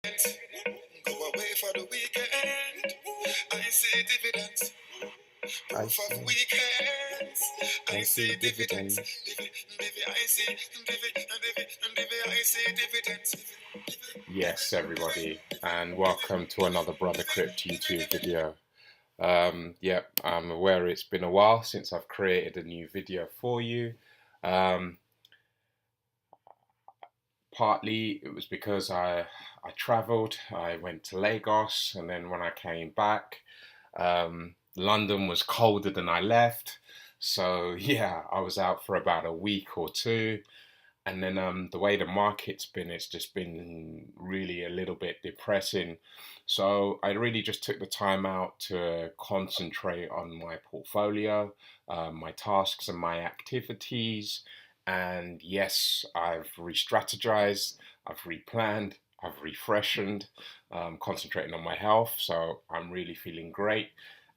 Go away for the weekend. I see dividends. Proof of weekends. I see dividends. I see dividends. Yes, everybody, and welcome to another brothercrypt YouTube video. Yep, I'm aware it's been a while since I've created a new video for you. Partly it was because I traveled. I went to Lagos, and then when I came back, London was colder than I left. So yeah, I was out for about a week or two. And then the way the market's been, it's just been really a little bit depressing. So I really just took the time out to concentrate on my portfolio, my tasks and my activities. And yes, I've re-strategized, I've replanned, I've refreshened, concentrating on my health. So I'm really feeling great,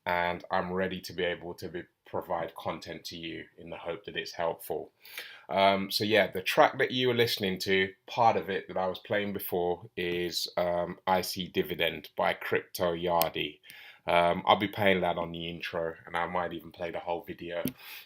and I'm ready to be able to provide content to you in the hope that it's helpful. So yeah, the track that you were listening to, part of it that I was playing before is I See Dividend by Crypto Yardie. I'll be playing that on the intro, and I might even play the whole video.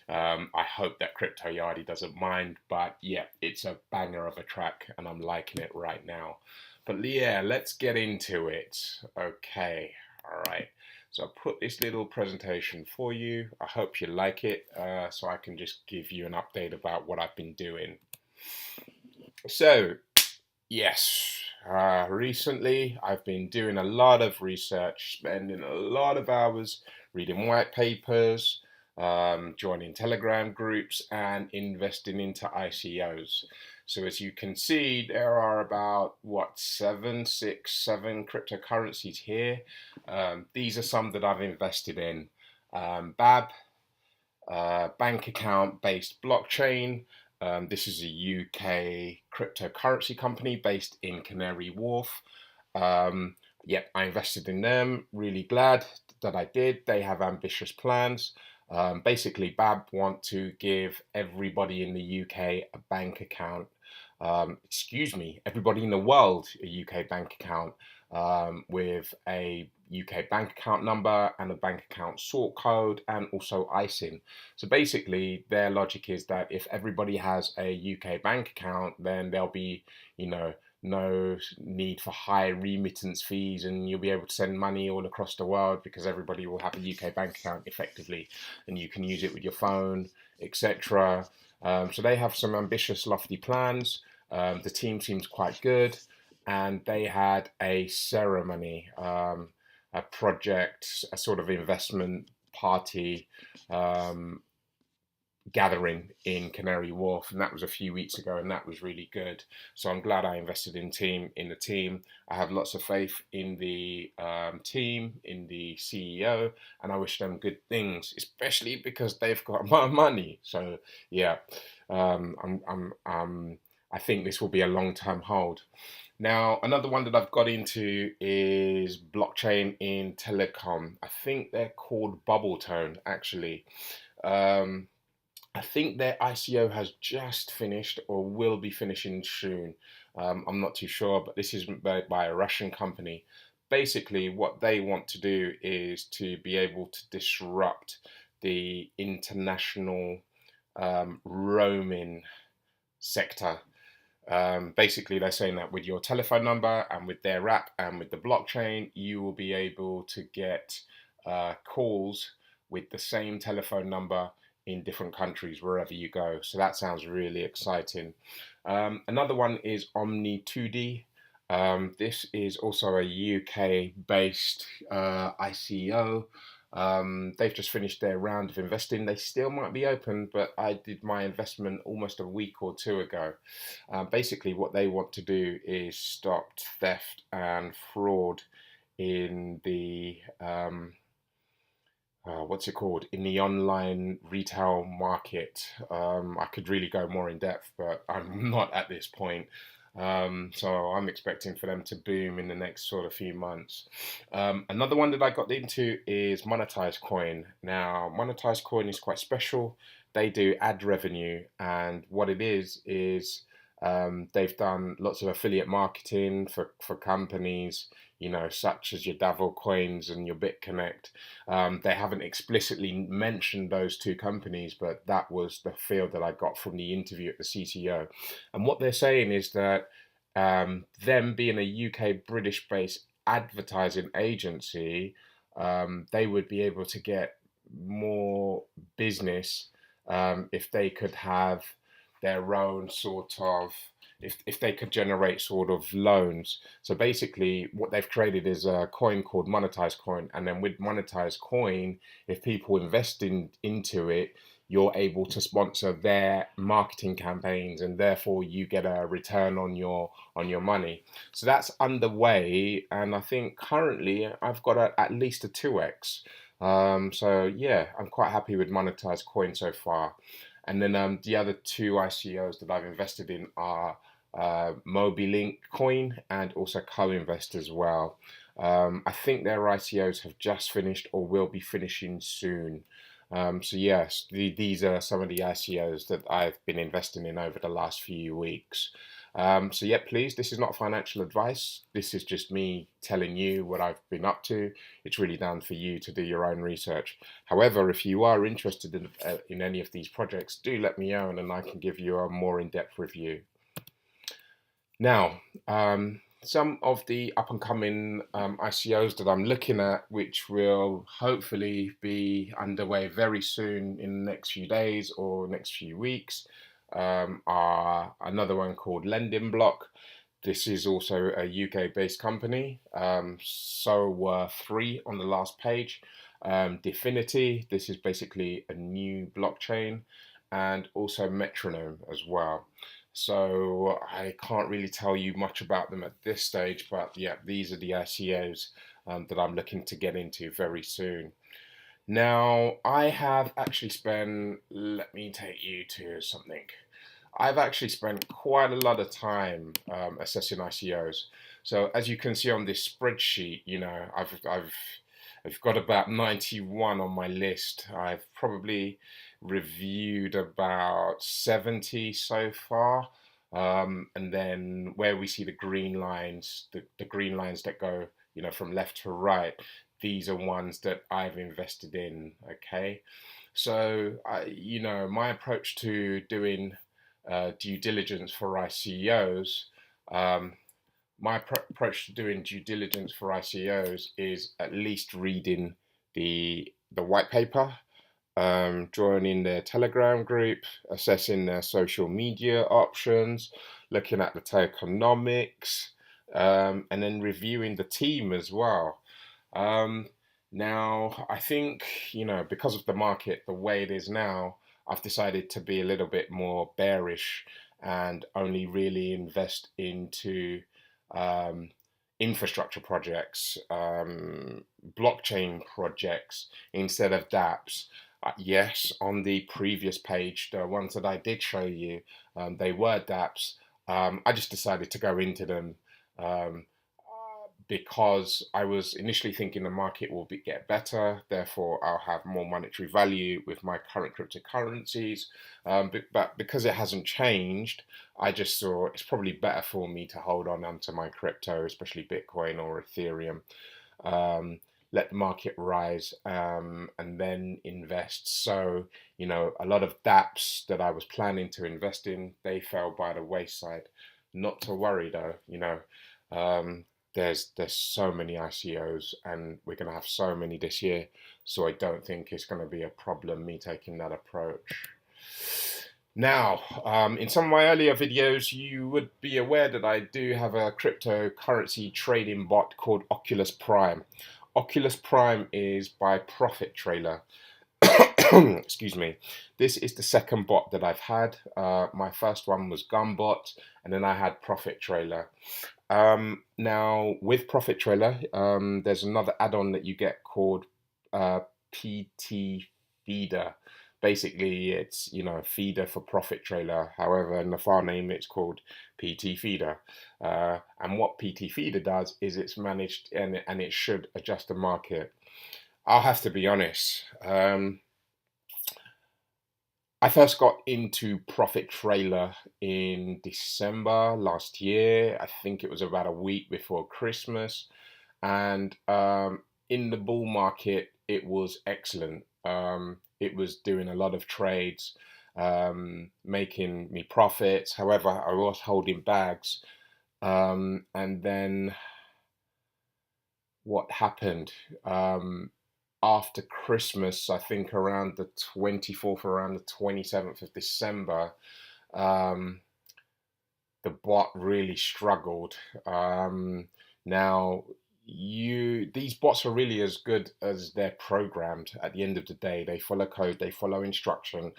I hope that Crypto Yardie doesn't mind, but yeah, it's a banger of a track, and I'm liking it right now. But yeah, let's get into it. Okay, all right. So I put this little presentation for you. I hope you like it, so I can just give you an update about what I've been doing. So, yes, recently I've been doing a lot of research, spending a lot of hours reading white papers, joining Telegram groups, and investing into ICOs. So as you can see, there are about, seven cryptocurrencies here. These are some that I've invested in. Babb, bank account based blockchain. This is a UK cryptocurrency company based in Canary Wharf. Yep, I invested in them. Really glad that I did. They have ambitious plans. Basically, Babb want to give everybody in the UK a bank account. Everybody in the world a UK bank account with a UK bank account number and a bank account sort code and also ISIN. So basically, their logic is that if everybody has a UK bank account, then there'll be, no need for high remittance fees, and you'll be able to send money all across the world because everybody will have a UK bank account effectively, and you can use it with your phone, etc. So they have some ambitious, lofty plans. The team seems quite good, and they had a ceremony, a project, a sort of investment party gathering in Canary Wharf, and that was a few weeks ago, and that was really good. So I'm glad I invested in the team. I have lots of faith in the team, in the CEO, and I wish them good things, especially because they've got my money. So yeah, I think this will be a long-term hold. Now, another one that I've got into is blockchain in telecom. I think they're called Bubbletone, actually. I think their ICO has just finished or will be finishing soon. I'm not too sure, but this is by a Russian company. Basically, what they want to do is to be able to disrupt the international roaming sector. Basically, they're saying that with your telephone number and with their app and with the blockchain, you will be able to get calls with the same telephone number in different countries wherever you go. So that sounds really exciting. Another one is Omnitude. This is also a UK based ICO. They've just finished their round of investing. They still might be open, but I did my investment almost a week or two ago. Basically, what they want to do is stop theft and fraud in the in the online retail market. I could really go more in depth, but I'm not at this point. So I'm expecting for them to boom in the next sort of few months. Another one that I got into is Monetize Coin. Now, Monetize Coin is quite special. They do ad revenue, and what it is They've done lots of affiliate marketing for companies, such as your Davil Coins and your BitConnect. They haven't explicitly mentioned those two companies, but that was the feel that I got from the interview at the CCO. And what they're saying is that them being a UK British based advertising agency, they would be able to get more business if they could have their own sort of, if they could generate sort of loans. So basically what they've created is a coin called Monetized Coin, and then with Monetized Coin, if people invest into it, you're able to sponsor their marketing campaigns, and therefore you get a return on your money. So that's underway, and I think currently I've got at least a 2x. So yeah, I'm quite happy with Monetized Coin so far. And then the other two ICOs that I've invested in are Mobilink Coin and also Co-Invest as well. I think their ICOs have just finished or will be finishing soon. So yes, these are some of the ICOs that I've been investing in over the last few weeks. So yeah, please, this is not financial advice. This is just me telling you what I've been up to. It's really down for you to do your own research. However, if you are interested in any of these projects, do let me know, and then I can give you a more in-depth review. Now, some of the up-and-coming ICOs that I'm looking at, which will hopefully be underway very soon in the next few days or next few weeks, are another one called Lending Block. This is also a UK-based company. So were three on the last page. Definity, this is basically a new blockchain, and also Metronome as well. So I can't really tell you much about them at this stage, but yeah, these are the ICOs that I'm looking to get into very soon. Now, I have actually spent, let me take you to something. I've actually spent quite a lot of time assessing ICOs. So as you can see on this spreadsheet, I've got about 91 on my list. I've probably reviewed about 70 so far. And then where we see the green lines, the green lines that go, from left to right, these are ones that I've invested in, okay? So, my approach to doing due diligence for ICOs, is at least reading the white paper, joining their Telegram group, assessing their social media options, looking at the tokenomics, and then reviewing the team as well. Now, I think, because of the market the way it is now, I've decided to be a little bit more bearish and only really invest into infrastructure projects, blockchain projects instead of dApps. Yes, on the previous page, the ones that I did show you, they were dApps. I just decided to go into them because I was initially thinking the market will get better, therefore I'll have more monetary value with my current cryptocurrencies. But because it hasn't changed, I just saw it's probably better for me to hold on to my crypto, especially Bitcoin or Ethereum. Let the market rise, and then invest. So, a lot of dApps that I was planning to invest in, they fell by the wayside. Not to worry though, there's so many ICOs, and we're going to have so many this year, so I don't think it's going to be a problem me taking that approach. Now, in some of my earlier videos, you would be aware that I do have a cryptocurrency trading bot called Oculus Prime. Oculus Prime is by Profit Trailer. Excuse me. This is the second bot that I've had. My first one was Gumbot, and then I had Profit Trailer. Now, with Profit Trailer, there's another add-on that you get called PT Feeder. Basically, it's feeder for Profit Trailer. However, in the file name, it's called PT Feeder. And what PT Feeder does is it's managed and it should adjust the market. I'll have to be honest. I first got into Profit Trailer in December last year. I think it was about a week before Christmas. And in the bull market, it was excellent. It was doing a lot of trades, making me profits. However, I was holding bags. And then what happened? After Christmas, I think around the 24th, around the 27th of December, um, the bot really struggled. Now, these bots are really as good as they're programmed. At the end of the day, they follow code, they follow instruction.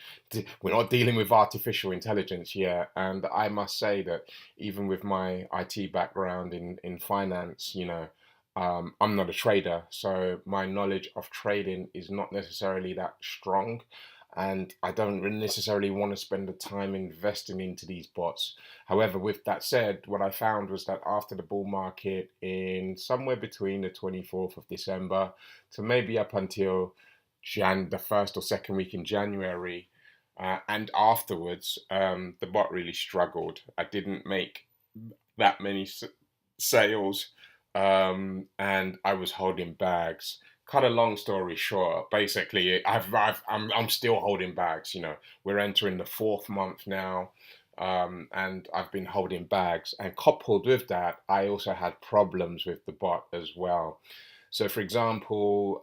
We're not dealing with artificial intelligence here, and I must say that even with my IT background in finance, I'm not a trader, so my knowledge of trading is not necessarily that strong, and I don't really necessarily want to spend the time investing into these bots. However, with that said, what I found was that after the bull market, in somewhere between the 24th of December to maybe up until the first or second week in January, and afterwards, the bot really struggled. I didn't make that many sales, and I was holding bags. Cut a long story short, basically, I'm still holding bags. We're entering the fourth month now, and I've been holding bags. And coupled with that, I also had problems with the bot as well. So, for example,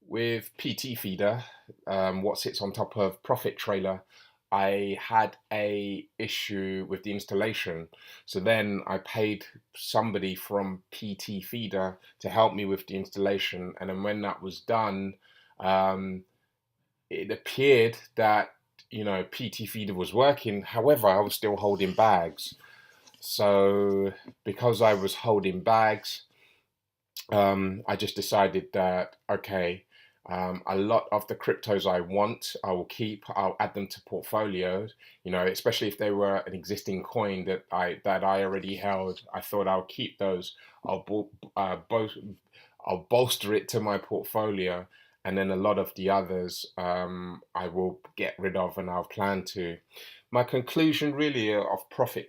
with PT Feeder, what sits on top of Profit Trailer, I had a issue with the installation. So then I paid somebody from PT Feeder to help me with the installation. And then when that was done, um, it appeared that, PT Feeder was working. However, I was still holding bags. So because I was holding bags, I just decided that, okay, a lot of the cryptos I want, I will keep. I'll add them to portfolios. Especially if they were an existing coin that I already held. I thought I'll keep those. I'll I'll bolster it to my portfolio, and then a lot of the others, I will get rid of, and I'll plan to. My conclusion really of Profit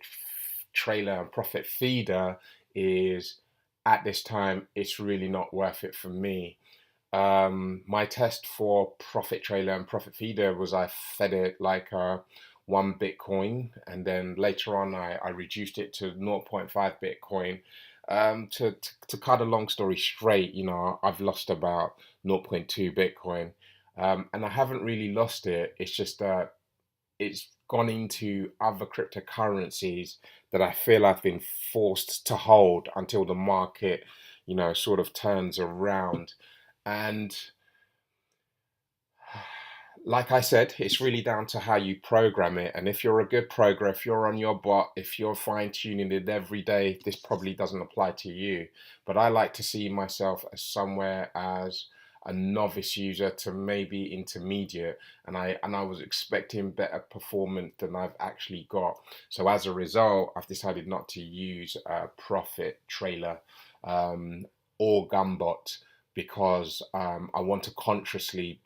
Trailer and Profit Feeder is, at this time, it's really not worth it for me. My test for Profit Trailer and Profit Feeder was I fed it like 1 Bitcoin, and then later on I reduced it to zero point 0.5 Bitcoin. To cut a long story straight, I've lost about zero point 0.2 Bitcoin, and I haven't really lost it. It's just that it's gone into other cryptocurrencies that I feel I've been forced to hold until the market, sort of turns around. And like I said, it's really down to how you program it. And if you're a good programmer, if you're on your bot, if you're fine tuning it every day, this probably doesn't apply to you. But I like to see myself as somewhere as a novice user to maybe intermediate, and I was expecting better performance than I've actually got. So as a result, I've decided not to use Profit Trailer or Gumbot, because I want to consciously,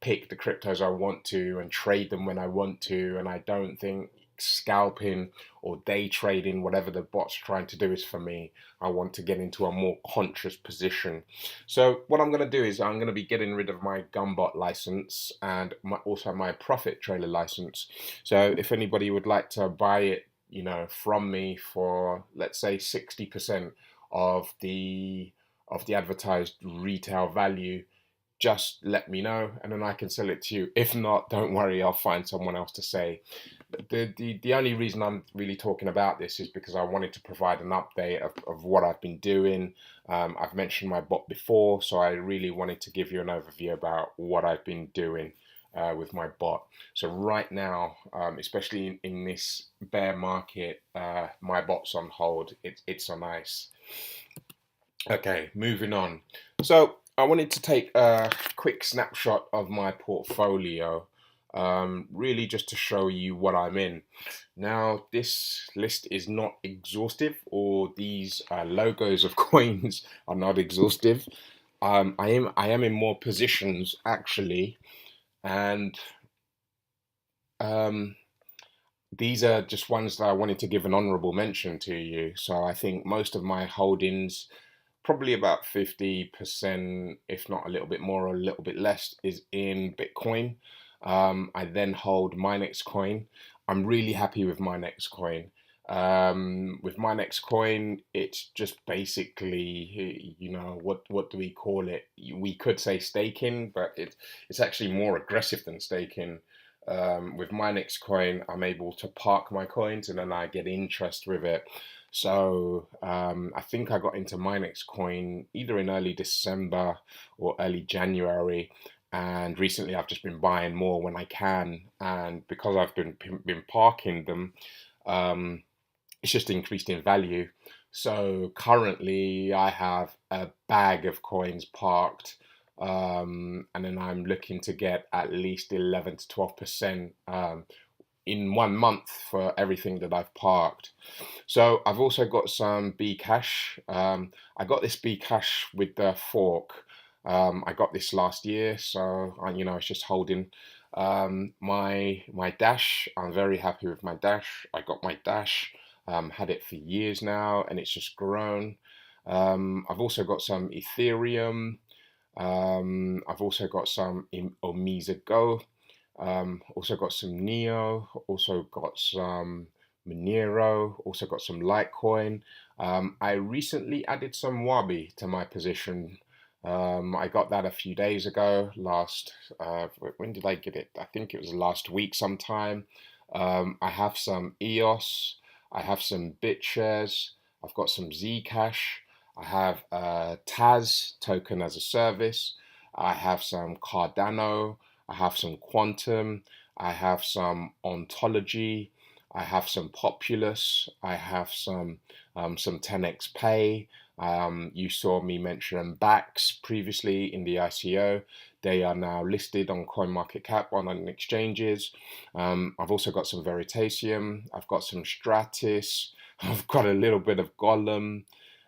pick the cryptos I want to and trade them when I want to. And I don't think scalping or day trading, whatever the bot's trying to do, is for me. I want to get into a more conscious position. So what I'm going to do is I'm going to be getting rid of my Gumbot license and also my Profit Trailer license. So if anybody would like to buy it, from me for, let's say, 60% of the advertised retail value, just let me know, and then I can sell it to you. If not, don't worry, I'll find someone else to say. The only reason I'm really talking about this is because I wanted to provide an update of what I've been doing. I've mentioned my bot before, so I really wanted to give you an overview about what I've been doing with my bot. So right now, especially in this bear market, my bot's on hold. It's on ice. Okay, moving on. So I wanted to take a quick snapshot of my portfolio, really just to show you what I'm in. Now, this list is not exhaustive, or these logos of coins are not exhaustive. I am in more positions actually, and these are just ones that I wanted to give an honorable mention to you. So I think most of my holdings, probably about 50%, if not a little bit more or a little bit less, is in Bitcoin. I then hold Minex Coin. I'm really happy with Minex Coin. With Minex Coin, it's just basically, what do we call it? We could say staking, but it's actually more aggressive than staking. With Minex Coin, I'm able to park my coins and then I get interest with it. So I think I got into Minex Coin either in early December or early January, and recently I've just been buying more when I can, and because I've been parking them, um, it's just increased in value. So currently I have a bag of coins parked, and then I'm looking to get at least 11 to 12% in 1 month for everything that I've parked. So I've also got some B Cash. I got this B Cash with the fork. I got this last year, so it's just holding. My Dash. I'm very happy with my Dash. I got my Dash. Had it for years now, and it's just grown. I've also got some Ethereum. I've also got some OmiseGo. Also got some Neo. Also got some Monero. Also got some Litecoin. I recently added some Wabi to my position. I got that a few days ago. When did I get it? I think it was last week sometime. I have some EOS. I have some BitShares. I've got some Zcash. I have Taz token as a service. I have some Cardano. I have some Qtum. I have some Ontology. I have some Populous. I have some 10x Pay. You saw me mention Bax previously in the ICO. They are now listed on CoinMarketCap on exchanges. I've also got some Veritasium. I've got some Stratis. I've got a little bit of Golem,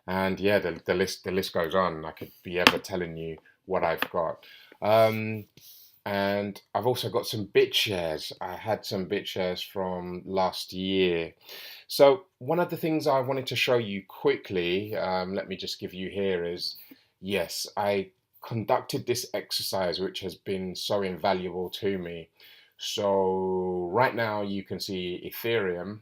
and yeah, the list goes on. I could be ever telling you what I've got. And I've also got some BitShares. I had some BitShares from last year. So one of the things I wanted to show you quickly, let me just give you here is, yes, I conducted this exercise, which has been so invaluable to me. So right now you can see Ethereum,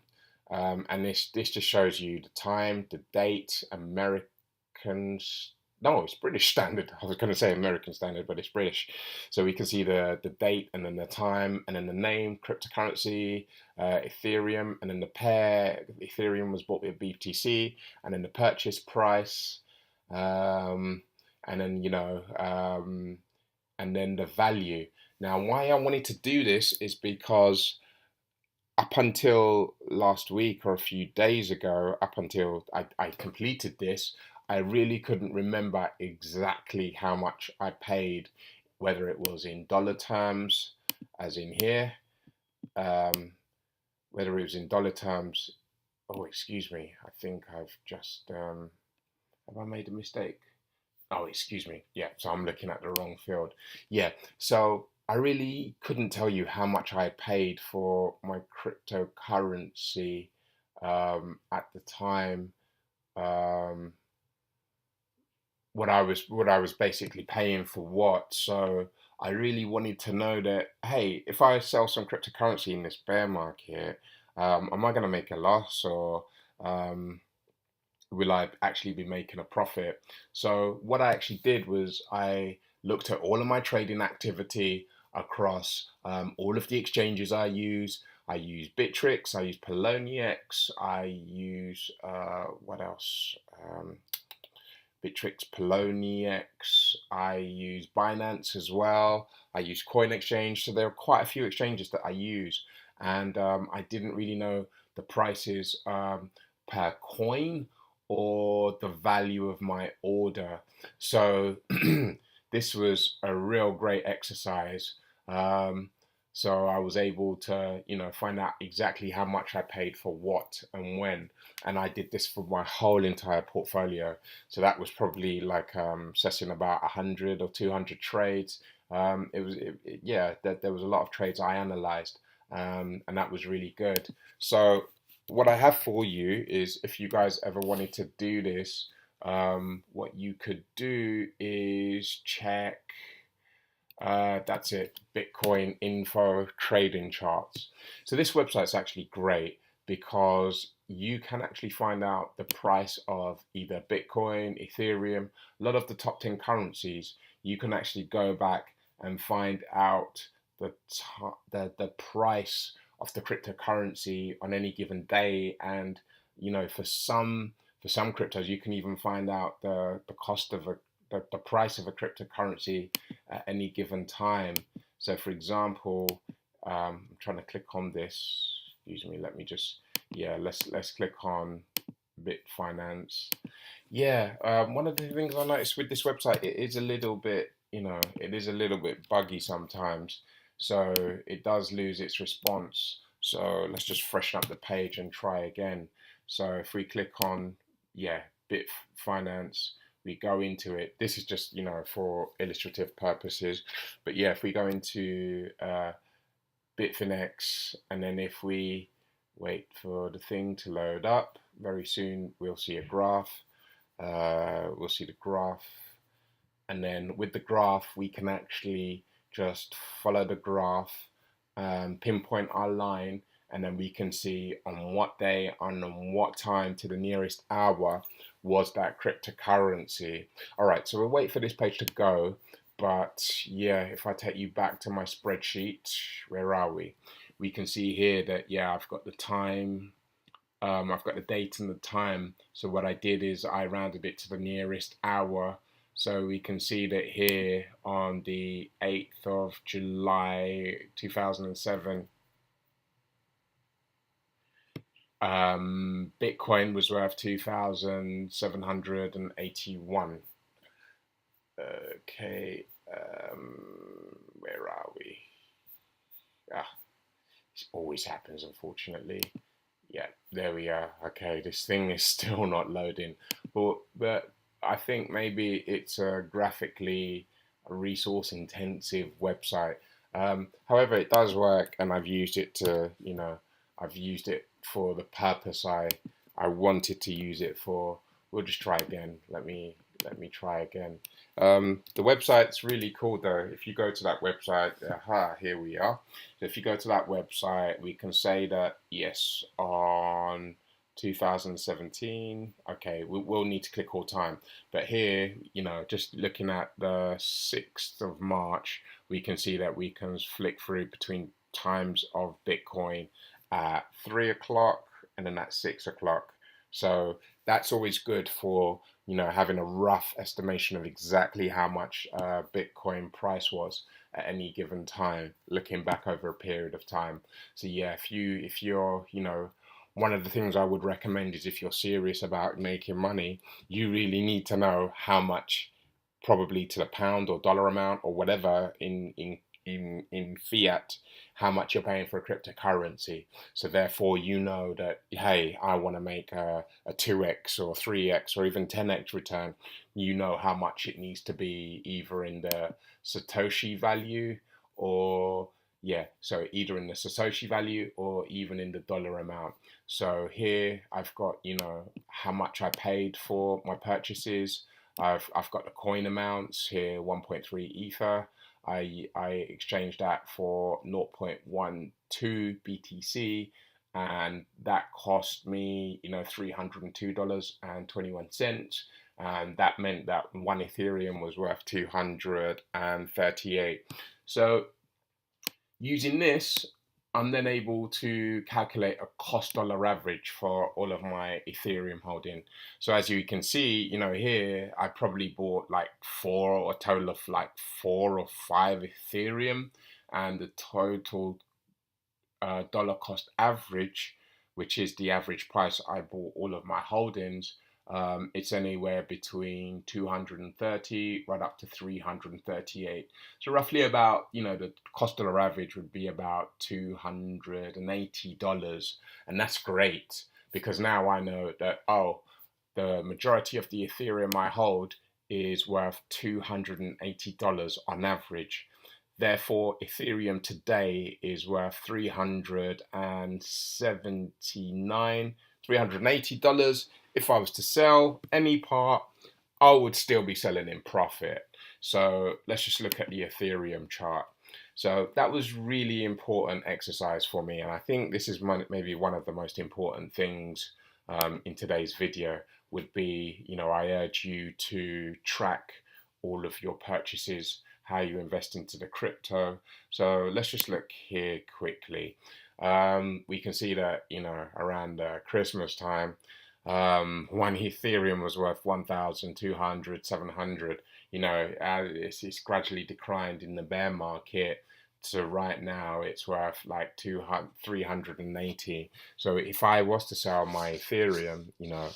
and this just shows you the time, the date, Americans. No, it's British standard. I was going to say American standard, but it's British. So we can see the date and then the time and then the name, cryptocurrency, Ethereum, and then the pair. Ethereum was bought with BTC, and then the purchase price, and then and then the value. Now, why I wanted to do this is because up until last week or a few days ago, up until I completed this, I really couldn't remember exactly how much I paid, whether it was in dollar terms, as in here, whether it was in dollar terms. Oh, excuse me. I think I've just, have I made a mistake? Oh, excuse me. Yeah, so I'm looking at the wrong field. Yeah, so I really couldn't tell you how much I paid for my cryptocurrency at the time. What I was basically paying for what. So I really wanted to know that, hey, if I sell some cryptocurrency in this bear market, am I going to make a loss, or will I actually be making a profit? So what I actually did was I looked at all of my trading activity across all of the exchanges I use. I use Bittrex, I use Poloniex, I use what else? Bittrex, Poloniex, I use Binance as well. I use Coin Exchange. So there are quite a few exchanges that I use, and I didn't really know the prices per coin or the value of my order. So this was a real great exercise. So I was able to, find out exactly how much I paid for what and when. And I did this for my whole entire portfolio. So that was probably like assessing about 100 or 200 trades. Yeah, there was a lot of trades I analyzed. and that was really good. So what I have for you is, if you guys ever wanted to do this, what you could do is check, that's it, Bitcoin info trading charts. So this website's actually great because you can actually find out the price of either Bitcoin, Ethereum, a lot of the top 10 currencies. You can actually go back and find out the price of the cryptocurrency on any given day, and for some cryptos you can even find out the cost of the price of a cryptocurrency at any given time. So for example, I'm trying to click on this. Excuse me, let me just, yeah, let's click on Bitfinance. Yeah, one of the things I noticed with this website, it is a little bit, it is a little bit buggy sometimes. So it does lose its response. So let's just freshen up the page and try again. So if we click on, yeah, Bitfinance, we go into it. This is just, for illustrative purposes. But yeah, if we go into Bitfinex, and then if we wait for the thing to load up, very soon we'll see a graph. We'll see the graph, and then with the graph we can actually just follow the graph, pinpoint our line, and then we can see on what day and on what time to the nearest hour was that cryptocurrency. All right, so we'll wait for this page to go. But yeah, if I take you back to my spreadsheet, where are we? We can see here that, yeah, I've got the time, I've got the date and the time. So what I did is I rounded it to the nearest hour. So we can see that here on the 8th of July 2007, Bitcoin was worth 2,781. Okay, where are we? Ah, it always happens, unfortunately. Yeah, there we are. Okay, this thing is still not loading, but I think maybe it's a graphically resource intensive website. However, it does work, and I've used it to, I've used it for the purpose I wanted to use it for. We'll just try again. Let me try again. The website's really cool though. If you go to that website, here we are. So if you go to that website, we can say that yes, on 2017. Okay, we'll need to click all time, but here, just looking at the 6th of March, we can see that we can flick through between times of Bitcoin at 3 o'clock and then at 6 o'clock. So that's always good for, having a rough estimation of exactly how much Bitcoin price was at any given time, looking back over a period of time. So yeah, if you're, one of the things I would recommend is, if you're serious about making money, you really need to know how much, probably to the pound or dollar amount or whatever in fiat, how much you're paying for a cryptocurrency. So therefore, that, hey, I want to make a 2x or 3x or even 10x return. You know how much it needs to be, either in the Satoshi value, or yeah, so either in the Satoshi value or even in the dollar amount. So here I've got, how much I paid for my purchases. I've got the coin amounts here, 1.3 Ether. I exchanged that for 0.12 BTC, and that cost me, $302.21. And that meant that one Ethereum was worth 238. So using this, I'm then able to calculate a cost dollar average for all of my Ethereum holding. So as you can see, here I probably bought like a total of like 4 or 5 Ethereum, and the total dollar cost average, which is the average price I bought all of my holdings, it's anywhere between 230 right up to 338. So roughly about, the cost dollar average would be about $280. And that's great, because now I know that, the majority of the Ethereum I hold is worth $280 on average. Therefore, Ethereum today is worth $380. If I was to sell any part, I would still be selling in profit. So let's just look at the Ethereum chart. So that was really important exercise for me, and I think this is maybe one of the most important things in today's video would be, I urge you to track all of your purchases, how you invest into the crypto. So let's just look here quickly. We can see that, around Christmas time, one Ethereum was worth 1,200, 700. It's gradually declined in the bear market. So right now it's worth like 200, 380. So if I was to sell my Ethereum,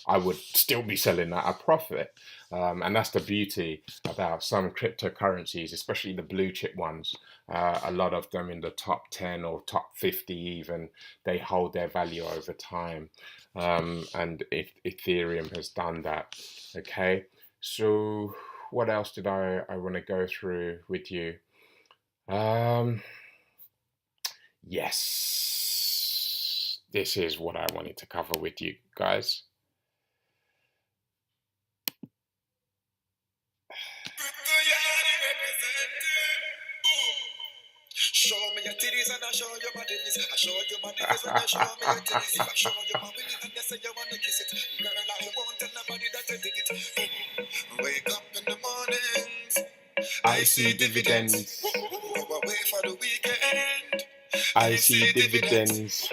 I would still be selling at a profit. And that's the beauty about some cryptocurrencies, especially the blue chip ones. A lot of them in the top 10 or top 50 even, they hold their value over time. And Ethereum has done that. Okay, so what else did I want to go through with you? Yes, this is what I wanted to cover with you guys. Show me your titties and I show you my titties. I show you my titties and I show me your titties. If I show you my willy and you say you wanna kiss it, girl, I won't tell nobody that I did it. Wake up in the mornings, I see dividends. Wait for the weekend, I see dividends.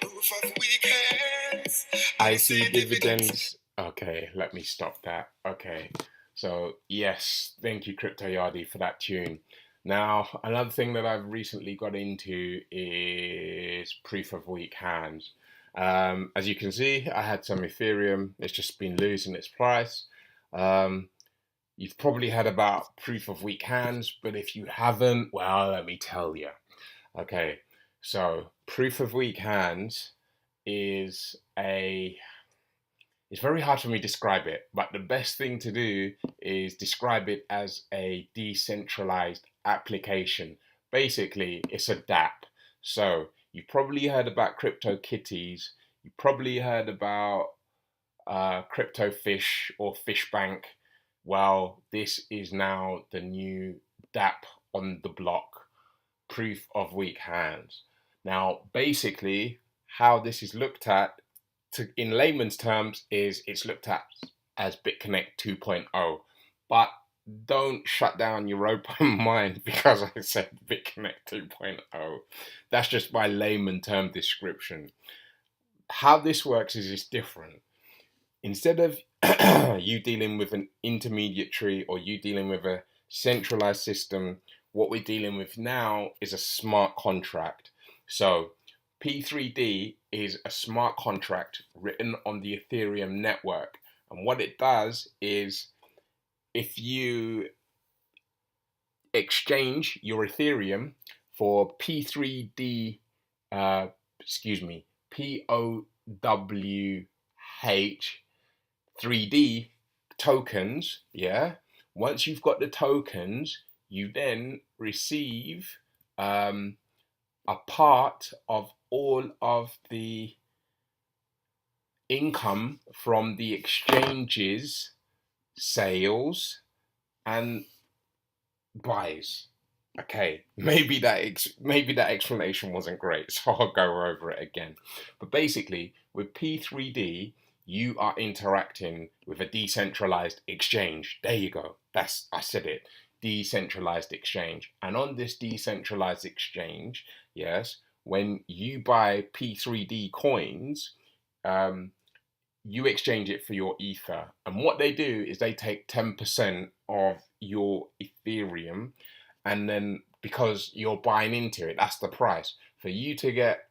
Proof of weekends, I see dividends. Okay, let me stop that. Okay, so yes, thank you, Crypto Yardie, for that tune. Now, another thing that I've recently got into is proof of weak hands. As you can see, I had some Ethereum. It's just been losing its price. You've probably heard about proof of weak hands, but if you haven't, well, let me tell you. Okay, so proof of weak hands is it's very hard for me to describe it, but the best thing to do is describe it as a decentralized application. Basically, it's a dApp. So you probably heard about CryptoKitties. You probably heard about Crypto Fish or Fish Bank. Well, this is now the new dApp on the block, proof of weak hands. Now, basically, how this is looked at in layman's terms is it's looked at as BitConnect 2.0. But don't shut down your open mind because I said BitConnect 2.0. That's just my layman term description. How this works is it's different. Instead of you dealing with an intermediary or you dealing with a centralized system, what we're dealing with now is a smart contract. So P3D is a smart contract written on the Ethereum network. And what it does is if you exchange your Ethereum for P3D, POWH 3D tokens, yeah. Once you've got the tokens, you then receive a part of all of the income from the exchanges, sales, and buys. Okay, maybe that explanation wasn't great, so I'll go over it again. But basically, with P3D, you are interacting with a decentralized exchange. There you go. I said it. Decentralized exchange. And on this decentralized exchange, yes, when you buy P3D coins, you exchange it for your Ether. And what they do is they take 10% of your Ethereum, and then because you're buying into it, that's the price. For you to get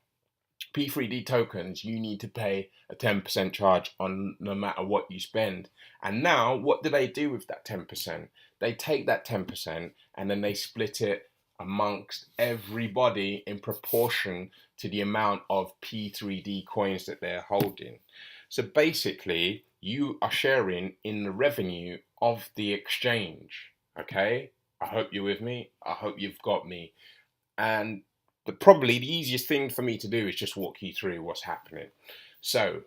P3D tokens, you need to pay a 10% charge on no matter what you spend. And now, what do they do with that 10%? They take that 10% and then they split it amongst everybody in proportion to the amount of P3D coins that they're holding. So basically, you are sharing in the revenue of the exchange. Okay? I hope you're with me. I hope you've got me. And probably the easiest thing for me to do is just walk you through what's happening. So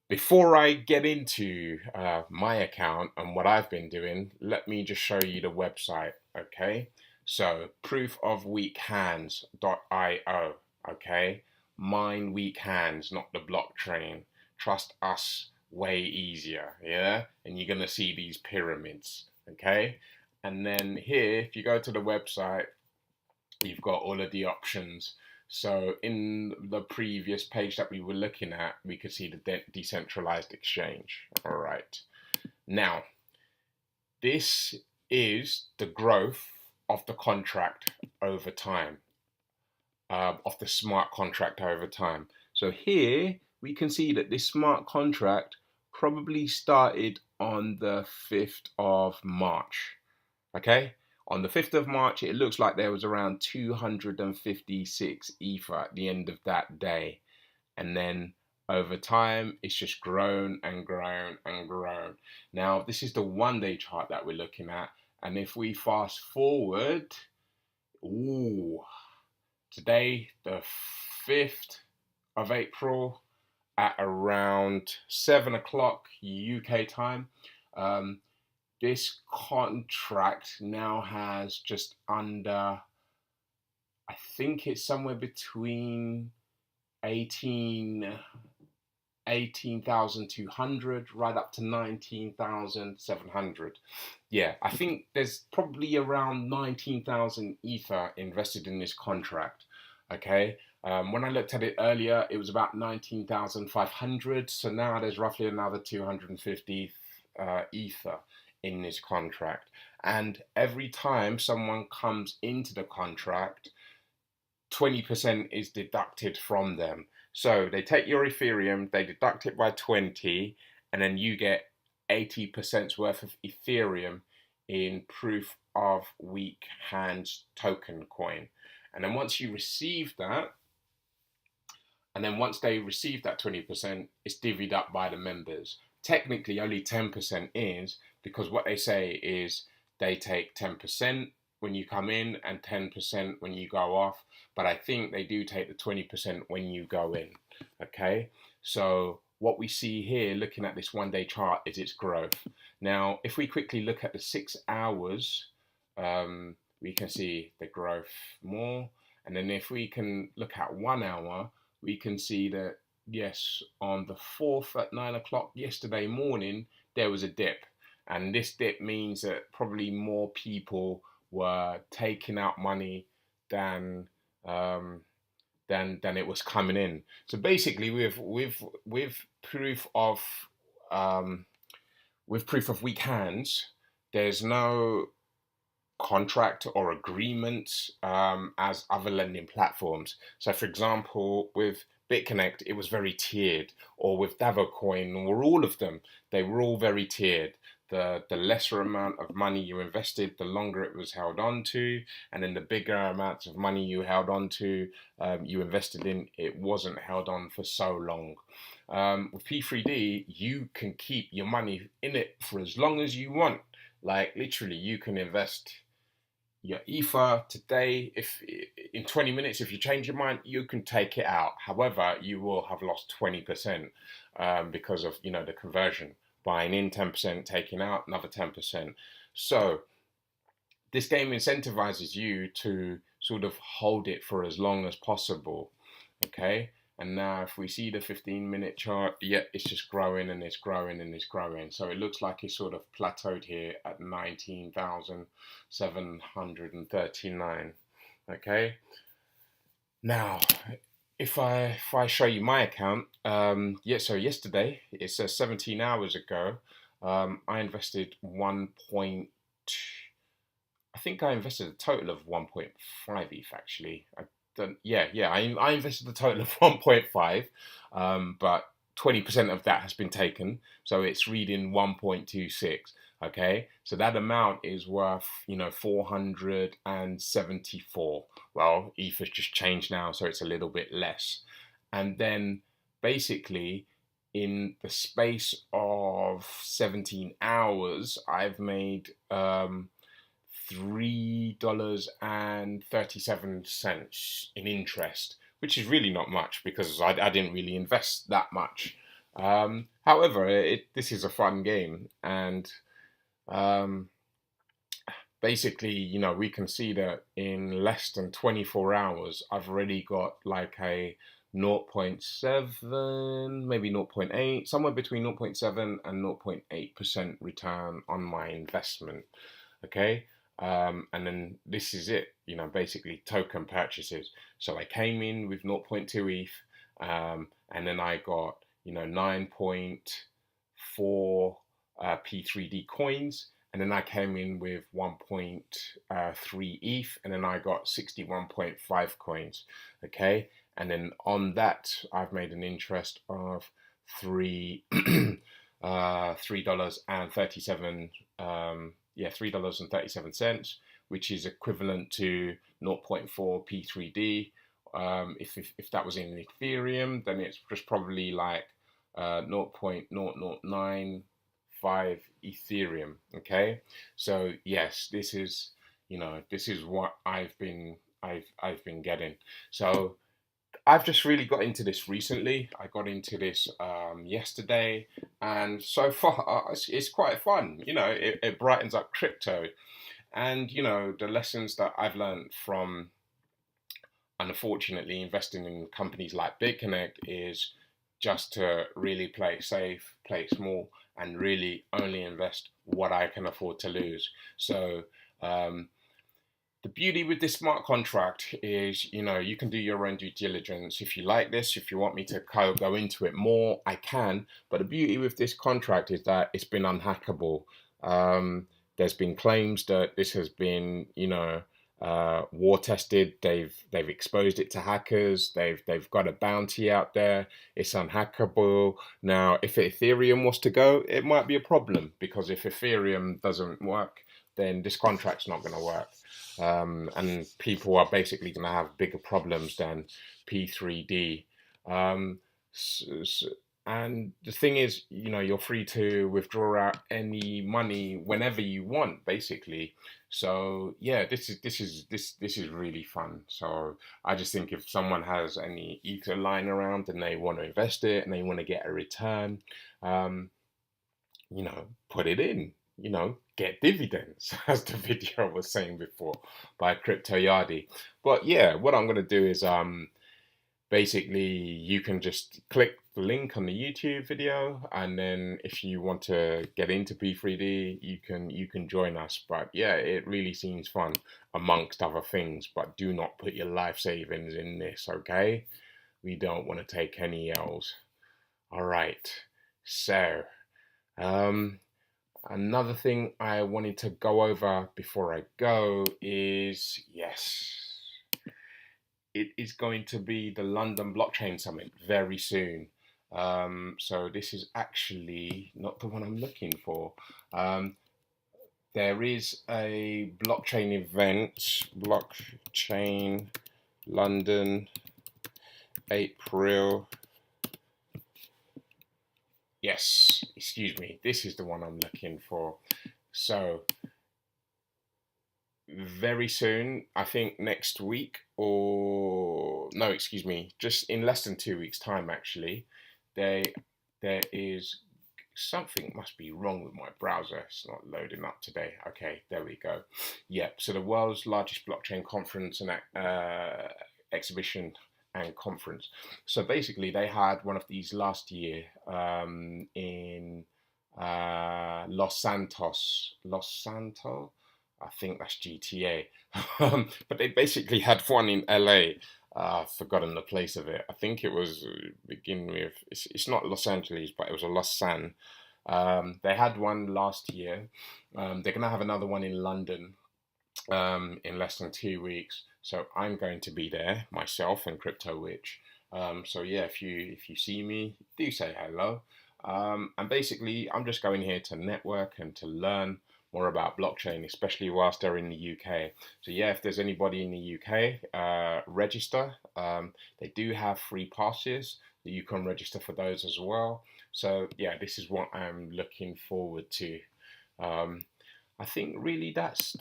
before I get into my account and what I've been doing, let me just show you the website, okay? So proofofweakhands.io, okay? Mine weak hands, not the blockchain. Trust us, way easier, yeah? And you're gonna see these pyramids, okay? And then here, if you go to the website, you've got all of the options. So in the previous page that we were looking at, we could see the decentralized exchange. All right. Now, this is the growth of the contract over time, of the smart contract over time. So here we can see that this smart contract probably started on the 5th of March. Okay, on the 5th of March, it looks like there was around 256 Ether at the end of that day. And then over time, it's just grown and grown and grown. Now, this is the 1-day chart that we're looking at. And if we fast forward, today, the 5th of April, at around 7 o'clock UK time, this contract now has just under, I think it's somewhere between 18,200 right up to 19,700. Yeah, I think there's probably around 19,000 Ether invested in this contract. Okay, when I looked at it earlier, it was about 19,500. So now there's roughly another 250 Ether in this contract. And every time someone comes into the contract, 20% is deducted from them. So they take your Ethereum, they deduct it by 20, and then you get 80% worth of Ethereum in proof of weak hands token coin. And then once you receive that, and then once they receive that 20%, it's divvied up by the members. Technically, only 10% is, because what they say is they take 10% when you come in and 10% when you go off. But I think they do take the 20% when you go in. Okay, so what we see here, looking at this 1-day chart, is its growth. Now, if we quickly look at the 6 hours, we can see the growth more. And then if we can look at 1 hour, we can see that, yes, on the 4th at 9 o'clock yesterday morning, there was a dip. And this dip means that probably more people were taking out money than it was coming in. So basically, with proof of weak hands, there's no contract or agreement as other lending platforms. So for example, with BitConnect, it was very tiered, or with Coin, or all of them, they were all very tiered. The lesser amount of money you invested, the longer it was held on to, and then the bigger amounts of money you held on to, you invested in, it wasn't held on for so long. With P3D, you can keep your money in it for as long as you want. Like literally, you can invest your Ether today. If in 20 minutes, if you change your mind, you can take it out. However, you will have lost 20% because of the conversion. Buying in 10%, taking out another 10%. So this game incentivizes you to sort of hold it for as long as possible. Okay. And now if we see the 15-minute chart, yeah, it's just growing and it's growing and it's growing. So it looks like it's sort of plateaued here at 19,739. Okay. Now, if I show you my account, so yesterday, it says 17 hours ago, I invested I think I invested a total of 1.5 ETH actually. I invested a total of 1.5, but 20% of that has been taken, so it's reading 1.26. Okay, so that amount is worth 474. Well, ETH has just changed now, so it's a little bit less. And then basically in the space of 17 hours, I've made $3.37 in interest, which is really not much because I didn't really invest that much. However, this is a fun game, and um, basically, we can see that in less than 24 hours, I've already got like a zero point 0.7, maybe zero point 0.8, somewhere between 0.7 and 0.8% return on my investment. Okay. And then this is it, basically token purchases. So I came in with zero point 0.2 ETH, and then I got, 9.4 P3D coins. And then I came in with 1.3 ETH, and then I got 61.5 coins. Okay. And then on that, I've made an interest of $3.37, $3.37, which is equivalent to 0.4 P3D. If that was in Ethereum, then it's just probably like 0.0095 Ethereum. Okay, so yes, this is what I've been getting. So I've just really got into this recently. I got into this yesterday, and so far it's quite fun. It brightens up crypto, and the lessons that I've learned from, unfortunately, investing in companies like BitConnect is just to really play it safe, play it small, and really only invest what I can afford to lose. So the beauty with this smart contract is, you can do your own due diligence. If you like this, if you want me to go into it more, I can. But the beauty with this contract is that it's been unhackable. There's been claims that this has been, war tested. They've exposed it to hackers. They've got a bounty out there. It's unhackable. Now, if Ethereum was to go, it might be a problem, because if Ethereum doesn't work, then this contract's not going to work. And people are basically going to have bigger problems than P3D. And the thing is, you're free to withdraw out any money whenever you want, basically. So yeah, this is really fun. So I just think if someone has any ether lying around and they want to invest it and they want to get a return, put it in. Get dividends, as the video was saying before by Crypto Yardie. But yeah, what I'm going to do is basically you can just click the link on the YouTube video, and then if you want to get into P3D, you can join us. But yeah, it really seems fun, amongst other things. But do not put your life savings in this, okay? We don't want to take any L's. All right. So, another thing I wanted to go over before I go is, yes, it is going to be the London Blockchain Summit very soon. So this is actually not the one I'm looking for. There is a blockchain event, Blockchain London, April. Yes, excuse me, this is the one I'm looking for. So very soon, I think next week, or no, excuse me, just in less than 2 weeks' time, actually, there is something must be wrong with my browser. It's not loading up today. Okay, there we go. Yep. So the world's largest blockchain conference and exhibition and conference. So basically, they had one of these last year in Los Santos. I think that's GTA. But they basically had one in LA. I've forgotten the place of it. I think it was begin with. It's not Los Angeles, but it was a Los San. They had one last year. They're gonna have another one in London in less than 2 weeks. So I'm going to be there myself and Crypto Witch. So yeah, if you see me, do say hello. And basically, I'm just going here to network and to learn more about blockchain, especially whilst they're in the UK. So yeah, if there's anybody in the UK, register. They do have free passes that you can register for those as well. So yeah, this is what I'm looking forward to. Um, I think really that's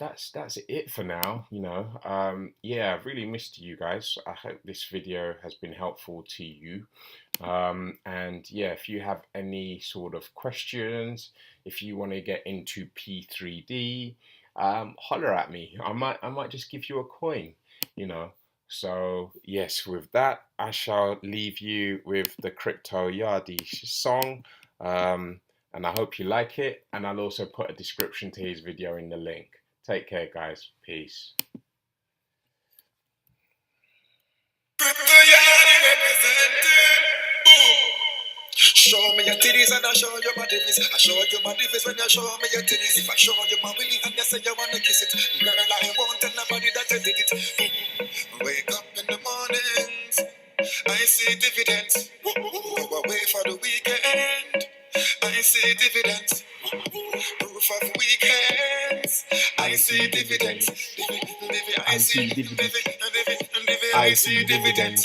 it for now. Yeah, I've really missed you guys. I hope this video has been helpful to you. And yeah, if you have any sort of questions, if you want to get into P3D, holler at me. I might just give you a coin. You know. So yes, with that, I shall leave you with the Crypto Yardie song. And I hope you like it. And I'll also put a description to his video in the link. Take care, guys. Peace. Show me your titties and I show you my divis. I show you my divis when you show me your titties. If I show you my willy and you say you wanna kiss it, girl, I won't tell nobody that I did it. Wake up in the mornings, I see dividends. Go away for the weekend, I see dividends. Proof of weekends, I see dividends. I see dividends. I see dividends.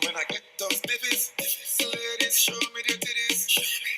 When I get those babies, ladies, show me the titties.